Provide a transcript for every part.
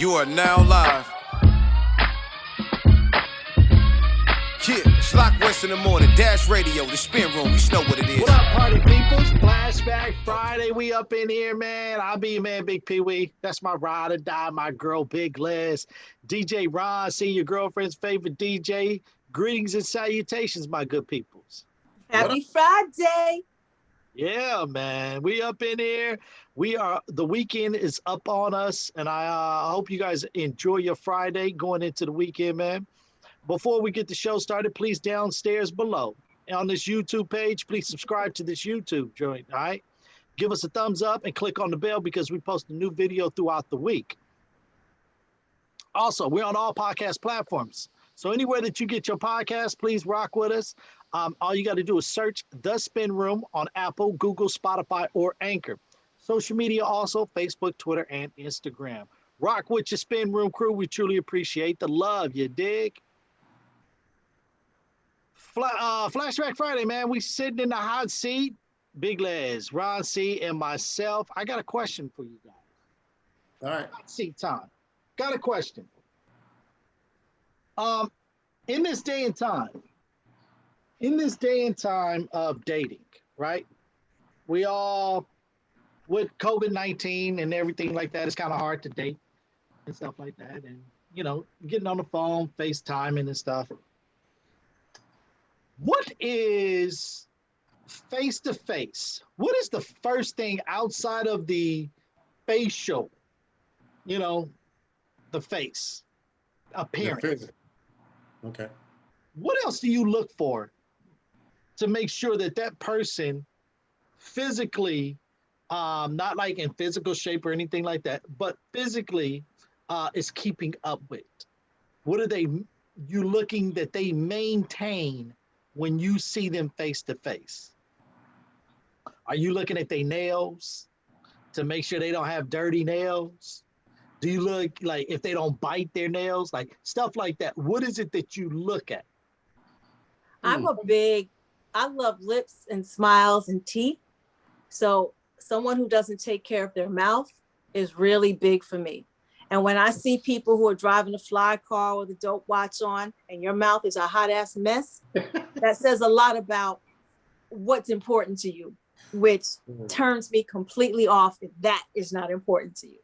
You are now live. Yeah, Schlock West in the morning, Dash Radio, the spin room, you know what it is. What up, party peoples? Flashback Friday, we up in here, man. I'll be your man, Bigg Pwee. That's my ride or die, my girl, Big Les. DJ Ron, see your girlfriend's favorite DJ. Greetings and salutations, my good peoples. Happy Friday. Yeah, man. We up in here. The weekend is up on us, and I hope you guys enjoy your Friday going into the weekend, man. Before we get the show started, please downstairs below on this YouTube page, please subscribe to this YouTube joint, all right? Give us a thumbs up and click on the bell because we post a new video throughout the week. Also, we're on all podcast platforms. So anywhere that you get your podcast, please rock with us. All you got to do is search The Spin Room on Apple, Google, Spotify, or Anchor. Social media also, Facebook, Twitter, and Instagram. Rock with your Spin Room crew. We truly appreciate the love, you dig? Flashback Friday, man. We sitting in the hot seat. Big Les, Ron C, and myself. I got a question for you guys. All right. Hot seat time. Got a question. In this day and time of dating, right? We all, with COVID-19 and everything like that, it's kind of hard to date and stuff like that. And, you know, getting on the phone, FaceTiming and stuff. What is face-to-face? What is the first thing outside of the facial, you know, the face appearance? Okay. What else do you look for to make sure that that person physically, not like in physical shape or anything like that, but physically is keeping up with? What are you looking that they maintain when you see them face to face? Are you looking at their nails to make sure they don't have dirty nails? Do you look like if they don't bite their nails, like stuff like that? What is it that you look at? I love lips and smiles and teeth. So someone who doesn't take care of their mouth is really big for me. And when I see people who are driving a fly car with a dope watch on and your mouth is a hot ass mess, that says a lot about what's important to you, which turns me completely off if that is not important to you.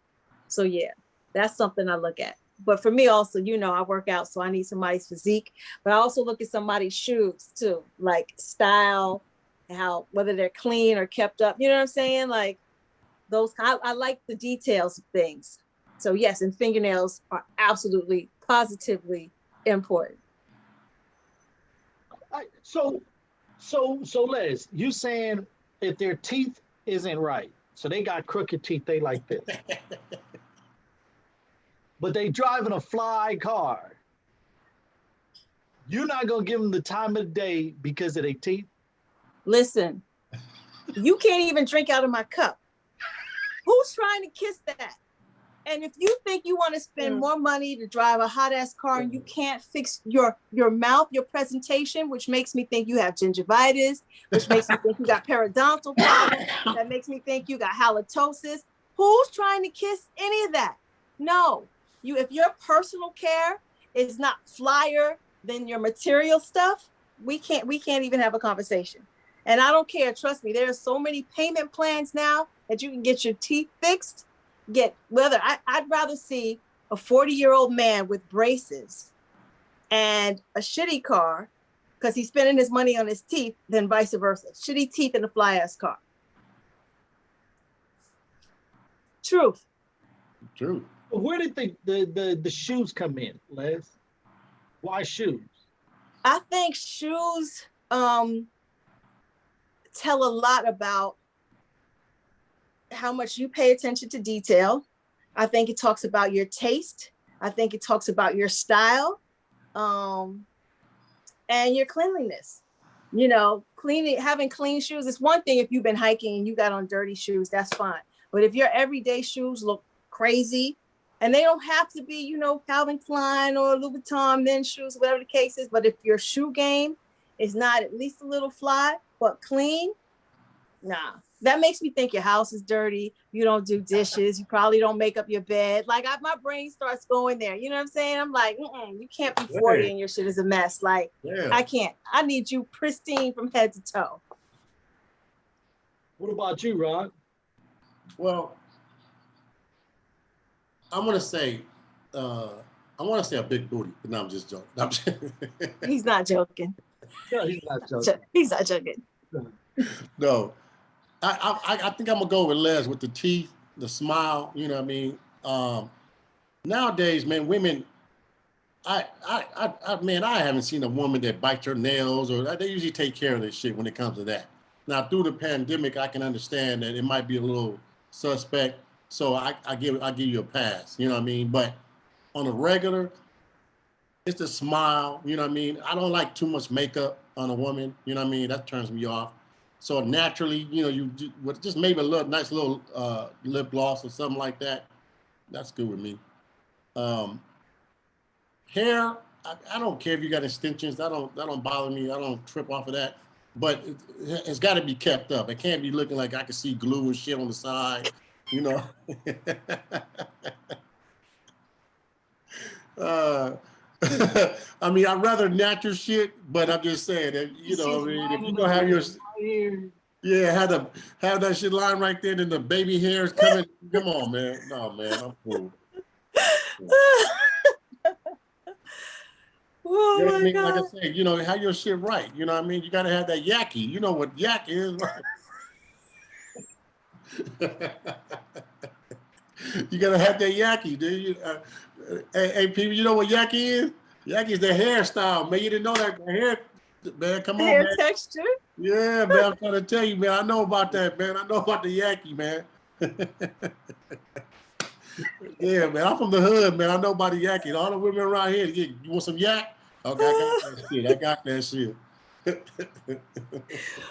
So yeah, that's something I look at. But for me also, you know, I work out, so I need somebody's physique, but I also look at somebody's shoes too, like style, whether they're clean or kept up, you know what I'm saying? Like those, I like the details of things. So yes, and fingernails are absolutely, positively important. So Les, you saying if their teeth isn't right, so they got crooked teeth, they like this, but they driving a fly car, you're not gonna give them the time of day because of their teeth? Listen, you can't even drink out of my cup. Who's trying to kiss that? And if you think you want to spend more money to drive a hot ass car and you can't fix your mouth, your presentation, which makes me think you have gingivitis, which makes me think you got periodontal problems, that makes me think you got halitosis. Who's trying to kiss any of that? No, if your personal care is not flyer than your material stuff, we can't even have a conversation. And I don't care. Trust me, there are so many payment plans now that you can get your teeth fixed. I'd rather see a 40-year-old man with braces and a shitty car because he's spending his money on his teeth than vice versa. Shitty teeth in a fly ass car. Truth. Where did the shoes come in, Les? Why shoes? I think shoes tell a lot about how much you pay attention to detail. I think it talks about your taste. I think it talks about your style, and your cleanliness. You know, having clean shoes is one thing. If you've been hiking and you got on dirty shoes, that's fine. But if your everyday shoes look crazy, and they don't have to be, you know, Calvin Klein or Louboutin men's shoes, whatever the case is, but if your shoe game is not at least a little fly, but clean, nah. That makes me think your house is dirty. You don't do dishes. You probably don't make up your bed. Like my brain starts going there. You know what I'm saying? I'm like, you can't be 40 and your shit is a mess. Like, I can't. I need you pristine from head to toe. What about you, Rod? Well, I'm gonna say, I want to say a big booty, but no, I'm just joking. I'm just He's not joking. No, he's not joking. He's not joking. No, I think I'm gonna go with Les with the teeth, the smile. You know what I mean? Nowadays, man, women. Man, I haven't seen a woman that bites her nails, or they usually take care of this shit when it comes to that. Now, through the pandemic, I can understand that it might be a little suspect, so I give you a pass. You know what I mean? But on a regular, it's the smile. You know what I mean? I don't like too much makeup on a woman. You know what I mean? That turns me off. So naturally, you know, you with just maybe a little nice little lip gloss or something like that. That's good with me. Hair, I don't care if you got extensions. That don't bother me. I don't trip off of that. But it's got to be kept up. It can't be looking like I can see glue and shit on the side. You know. I mean, I'd rather natural shit, but I'm just saying that, you know, I mean, if you gonna have your have that shit line right there, then the baby hairs coming. Come on, man. No, man, I'm cool. Oh, you know what I mean? God. Like I said, you know, have your shit right. You know what I mean? You gotta have that yaki. You know what yak is, right? You gotta have that yaki, dude. Hey, people, you know what yaki is? Yaki is the hairstyle, man. You didn't know that the hair, man. Come on, hair man. texture. Yeah, man. I'm trying to tell you, man. I know about that, man. I know about the yaki, man. Yeah, man. I'm from the hood, man. I know about the yaki. All the women around here, you want some yak? Okay, I got that shit. I got that shit.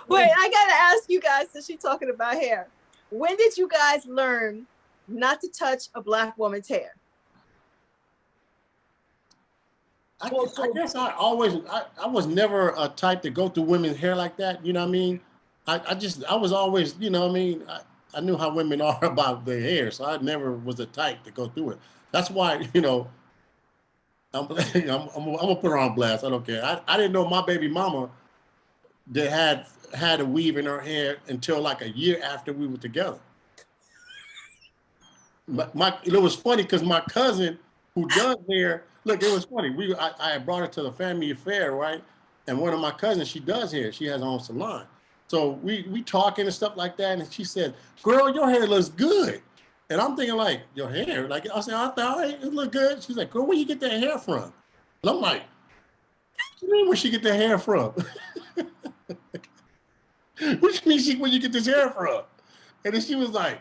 Wait, I gotta ask you guys, since she's talking about hair, when did you guys learn not to touch a Black woman's hair? I guess I was never a type to go through women's hair like that. You know what I mean? I was always, you know what I mean? I knew how women are about their hair, so I never was the type to go through it. That's why, you know, I'm gonna put her on blast. I don't care. I didn't know my baby mama that had a weave in her hair until like a year after we were together. It was funny because my cousin who does hair, look, it was funny. I had brought her to the family affair, right? And one of my cousins, she does hair. She has her own salon. So we talking and stuff like that, and she said, "Girl, your hair looks good." And I'm thinking like, your hair? Like I said, I thought it looked good. She's like, "Girl, where you get that hair from?" And I'm like, "What do you mean where she get that hair from?" What do you mean where you get this hair from? And then she was like,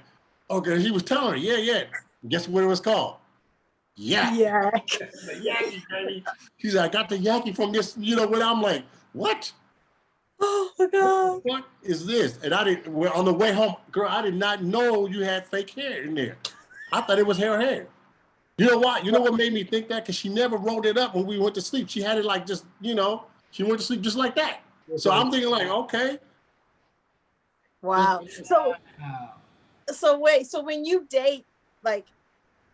okay, he was telling her, yeah. Guess what it was called? Yak. The yaki, baby. She's like, I got the yaki from this, you know what? I'm like, what? Oh my God. What is this? And on the way home, girl, I did not know you had fake hair in there. I thought it was her hair. You know what? You know what made me think that? Because she never rolled it up when we went to sleep. She had it like just, you know, she went to sleep just like that. So I'm thinking like, okay. Wow. So wait, so when you date like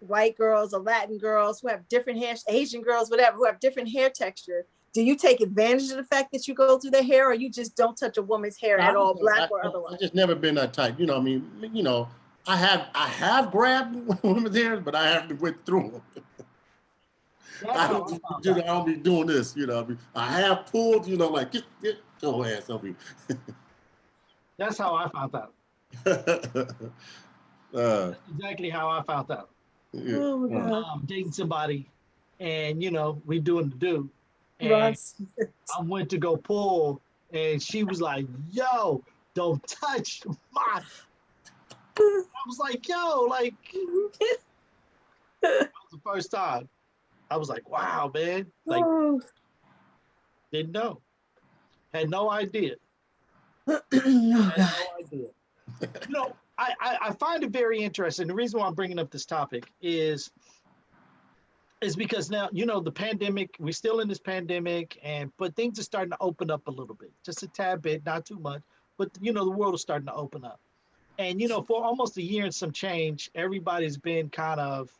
white girls or Latin girls who have different hair, Asian girls, whatever, who have different hair texture, do you take advantage of the fact that you go through their hair, or you just don't touch a woman's hair at all, Black or otherwise? I just never been that type. You know, I mean, you know, I have grabbed women's hair, but I haven't went through them. I don't be doing this, you know. I have pulled, you know, like get your ass over here. That's how I found out. That's exactly how I found out. Yeah. Oh my God. Dating somebody, and you know, we doing the do, and I went to go pull, and she was like, "Yo, don't touch my." I was like, "Yo, like." That was the first time. I was like, "Wow, man!" Like, didn't know, had no idea. Had no idea. You know, I find it very interesting. The reason why I'm bringing up this topic is because now, you know, the pandemic, we're still in this pandemic, but things are starting to open up a little bit, just a tad bit, not too much, but you know, the world is starting to open up. And, you know, for almost a year and some change, everybody's been kind of,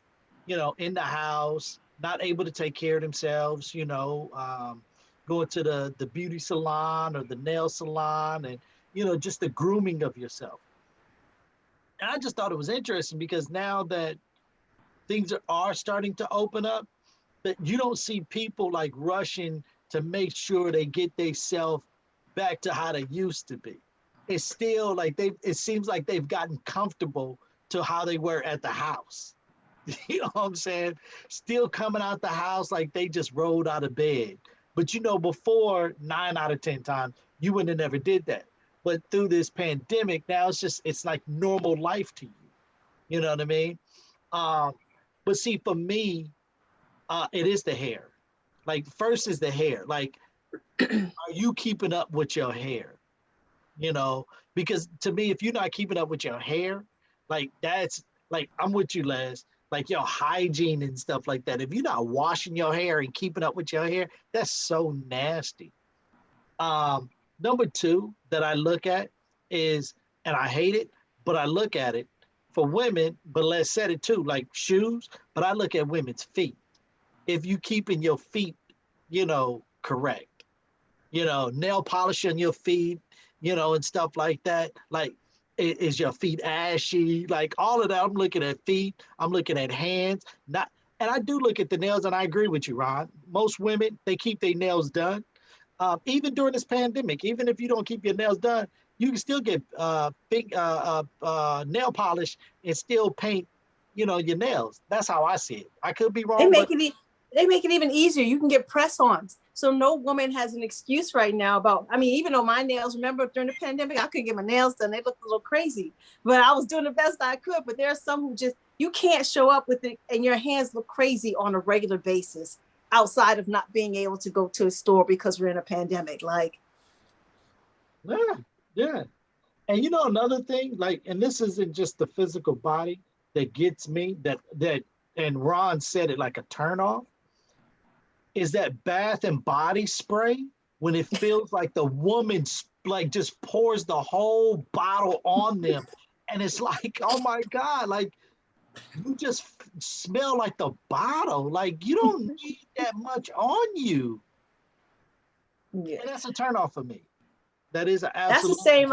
you know, in the house, not able to take care of themselves, you know, going to the beauty salon or the nail salon and, you know, just the grooming of yourself. And I just thought it was interesting because now that things are starting to open up, that you don't see people like rushing to make sure they get themselves back to how they used to be. It's still like it seems like they've gotten comfortable to how they were at the house. You know what I'm saying? Still coming out the house like they just rolled out of bed. But you know, before 9 out of 10 times, you wouldn't have never did that. But through this pandemic, now it's like normal life to you. You know what I mean? Um, but see, for me, it is the hair. Like first is the hair. Like, are you keeping up with your hair? You know, because to me, if you're not keeping up with your hair, like that's like I'm with you, Les. Like your hygiene and stuff like that. If you're not washing your hair and keeping up with your hair, that's so nasty. Um, Number two that I look at is, and I hate it, but I look at it for women, but Les said it too, like shoes, but I look at women's feet. If you keeping your feet, you know, correct, you know, nail polish on your feet, you know, and stuff like that. Like, is your feet ashy? Like all of that. I'm looking at feet. I'm looking at hands. Not, and I do look at the nails, and I agree with you, Ron. Most women they keep their nails done, even during this pandemic. Even if you don't keep your nails done, you can still get big nail polish and still paint, you know, your nails. That's how I see it. I could be They wrong, but make it they make it even easier. You can get press-ons. So no woman has an excuse right now about, I mean, even though my nails, remember during the pandemic, I couldn't get my nails done. They looked a little crazy, but I was doing the best I could. But there are some who just, you can't show up with it and your hands look crazy on a regular basis outside of not being able to go to a store because we're in a pandemic. Like, yeah, yeah. And you know another thing, like, and this isn't just the physical body that gets me, and Ron said it like a turn off, is that bath and body spray when it feels like the woman like just pours the whole bottle on them. And it's like, oh my God, like you just smell like the bottle. Like you don't need that much on you. yeah, And that's a turn off for me. That is an that's the absolute. same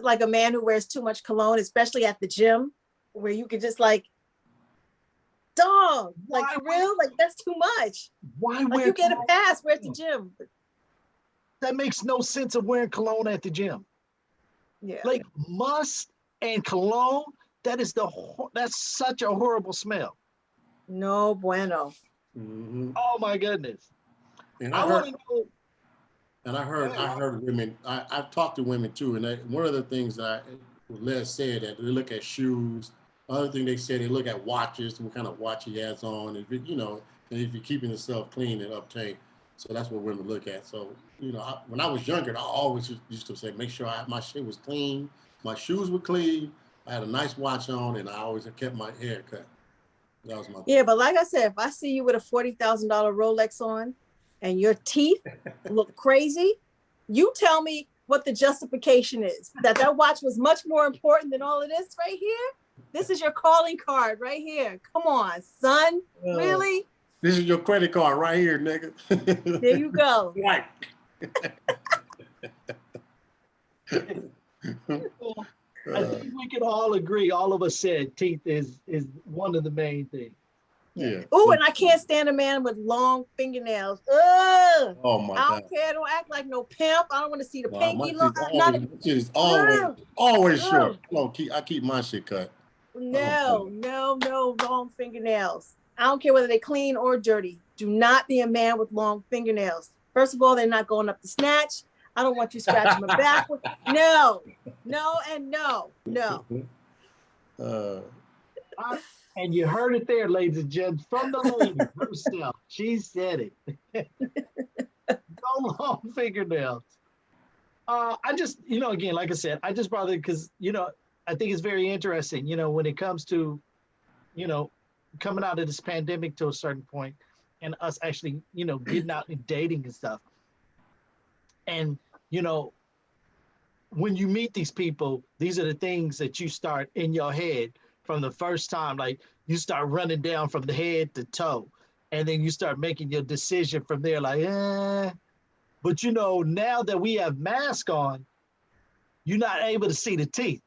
like a man who wears too much cologne, especially at the gym, where you could just like, dog, like Why for real, like that's too much. why Like wear you get a cologne? pass, we're at the gym. That makes no sense of wearing cologne at the gym. Yeah. Like musk and cologne, that's such a horrible smell. No bueno. Mhm. Oh my goodness. And I I want heard, to know. and Go ahead, I Ron. heard women. I've talked to women too, and one of the things that Les said that they look at shoes. Other thing they said they look at watches, what kind of watch he has on, if it, you know, and if you're keeping yourself clean and uptained. So that's what women look at. So you know, when I was younger, I always used to say, make sure my shit was clean, my shoes were clean, I had a nice watch on, and I always kept my hair cut. That was my Yeah, thing. but like I said, if I see you with a $40,000 Rolex on and your teeth look crazy, you tell me what the justification is. That watch was much more important than all of this right here. This is your calling card right here. Come on, son. Really? This is your credit card right here, nigga. There you go. Right. Well, I think we can all agree. All of us said teeth is one of the main things. Yeah. Oh, and I can't stand a man with long fingernails. Ugh. Oh my I God. don't care. Don't act like no pimp. I don't want to see the Wow, my pinky. shit's Not always, a, my shit is ugh, always short. ugh. No, I keep my shit cut. No long fingernails. I don't care whether they're clean or dirty. Do not be a man with long fingernails. First of all, they're not going up the snatch. I don't want you scratching my back. No, and no. Uh, And you heard it there, ladies and gents, from the lady herself. She said it. No long fingernails. I just, you know, again, like I said, I just brought it because, you know, I think it's very interesting, you know, when it comes to, you know, coming out of this pandemic to a certain point and us actually, you know, getting out and dating and stuff. And, you know, when you meet these people, these are the things that you start in your head from the first time. Like you start running down from the head to toe, and then you start making your decision from there. Like, but you know, now that we have masks on, you're not able to see the teith.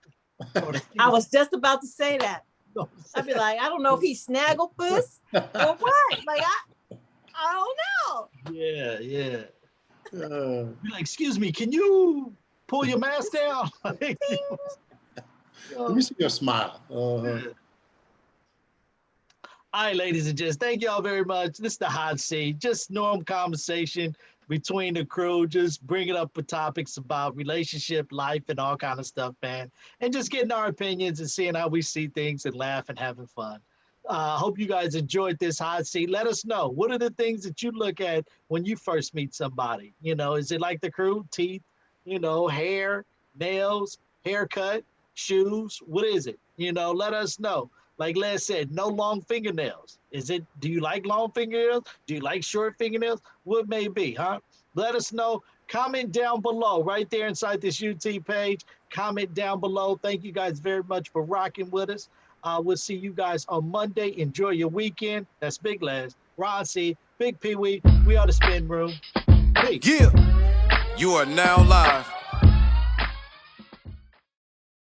I was just about to say that. I'd be like, I don't know if he snagglepuss or what. Like, I don't know. Yeah, yeah. You're like, excuse me, can you pull your mask down? Let me see your smile. All right, ladies and gents, thank y'all very much. This is the hot seat, just normal conversation between the crew, just bringing up topics about relationship, life, and all kind of stuff, man. And just getting our opinions and seeing how we see things and laugh and having fun. Hope you guys enjoyed this hot seat. Let us know. What are the things that you look at when you first meet somebody? You know, is it like the crew? Teeth, you know, hair, nails, haircut, shoes? What is it? You know, let us know. Like Les said, no long fingernails. Do you like long fingernails? Do you like short fingernails? What may be, huh? Let us know. Comment down below, right there inside this UT page. Comment down below. Thank you guys very much for rocking with us. We'll see you guys on Monday. Enjoy your weekend. That's Big Les, Ron C, Bigg Pwee. We are the Spin Room. Peace. Yeah, you are now live